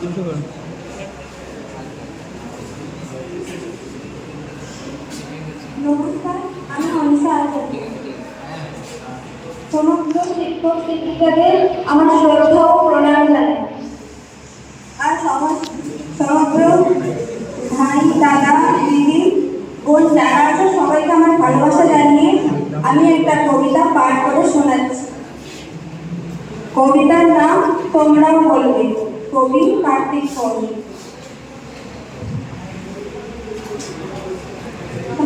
নমস্কার, আমি মনীষা আচার্য। সমগ্র শিক্ষক শিক্ষিকাদের আমার শ্রদ্ধা ও প্রণাম জানাই। আর সমগ্র ভাই, দাদা, দিদি, বোন যারা আছে সবাইকে আমার ভালোবাসা জানিয়ে আমি একটা কবিতা পাঠ করে শোনাচ্ছি। কবিতার নাম তোমরাও বলবে, কবি কার্তিক কবি।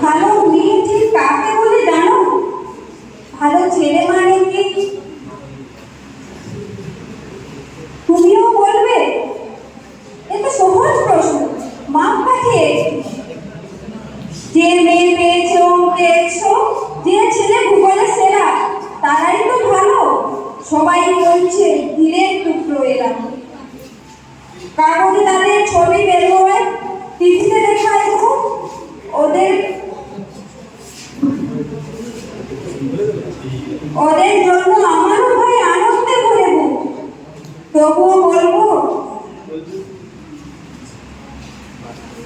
ভালো মেয়ে ঠিক কাকে বলে জানো? ভালো ছেলে মানে কি? তুমিও বলবে? এ তো সহজ প্রশ্ন, মাপ কাঠিয়ে। যে মেয়ে পেয়েছো পেয়েছো, যে ছেলে ভূগোলে সেরা, তারাই তো ভালো। সবাই বলছে হীরের টুকরো এরা। কাগজে তাদের ছবি বেরোয়, টিভিতে দেখায় ওদের জন্য আমারও ভাই আনন্দে ভরে বুক। তবুও বলবো,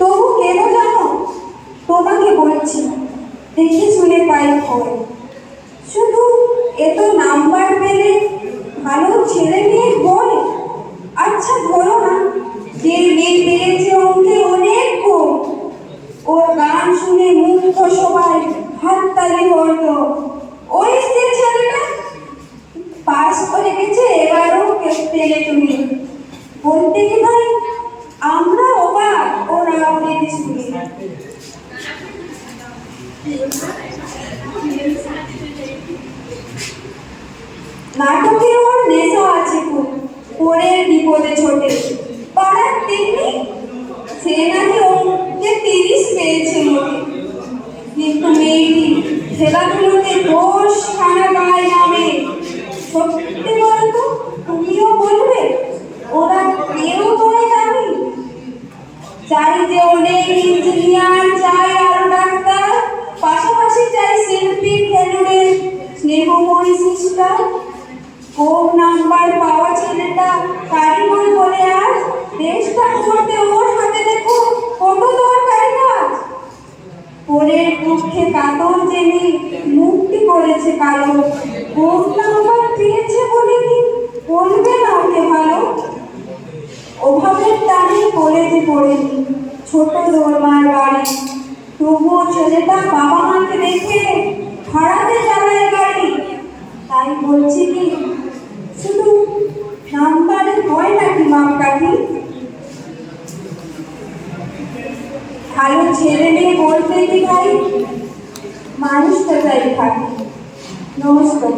তবু কেন জানো? তোমাকে বলছি, দেখে শুনে পাই ভয়। শুধু এত নাম্বার পেলে ভালো ছেলে মেয়ে বল। আচ্ছা ধরো না, যে মেয়ে পেয়েছে অঙ্কে অনেক কম, ওর গান শুনে মুগ্ধ সবাই হাততালি করল। ওই যে ছেলেটা পাস করে গেছে, এবারও পেলে তুমি। বলতে কি ভাই, আমরা অবাক ওরা অনেক শুনে। নাটকে ওর নেশা আছে খুব, পরের বিপদে ছোটে। পাড়ার তেমনি সে নাকি ওকে 30 পেয়েছে মোটে। কিন্তু মেয়েটি খেলাধুলোতে দোষ খানা গায়ে নামে। সত্যি বলতো, তুমিও বলবে ওরা কেউ নয় দামি। চাই যে অনেক ইঞ্জিনিয়ার, চাই আরো ডাক্তার, পাশাপাশি চাই শিল্পী, খেলুড়ে, স্নেহময়ী সিস্টার। কম নাম্বার পাওয়া ছেলেটা কারিগর বলে আজ দেশটা করতে ওর হাতে দেখো কত দরকারি কাজ। পরের দুঃখে কাতর জেনে মুক্তি করেছে কালো। কম নাম্বার পেয়েছে বলে কি বলবে না ওকে ভালো? অভাবের টানে কলেজে পড়েনি, ছোট দোরমার বাড়ি। তবুও ছেলেটা বাবা মাকে দেখে ভাড়াতে চালায় গাড়ি। তাই বলছি কি, শুধু নাম্বারে হয় নাকি মাপকাঠি? ভালো ছেলে মেয়ে বলতে কি ভাই, মানুষটা চাই থাকি। নমস্কার।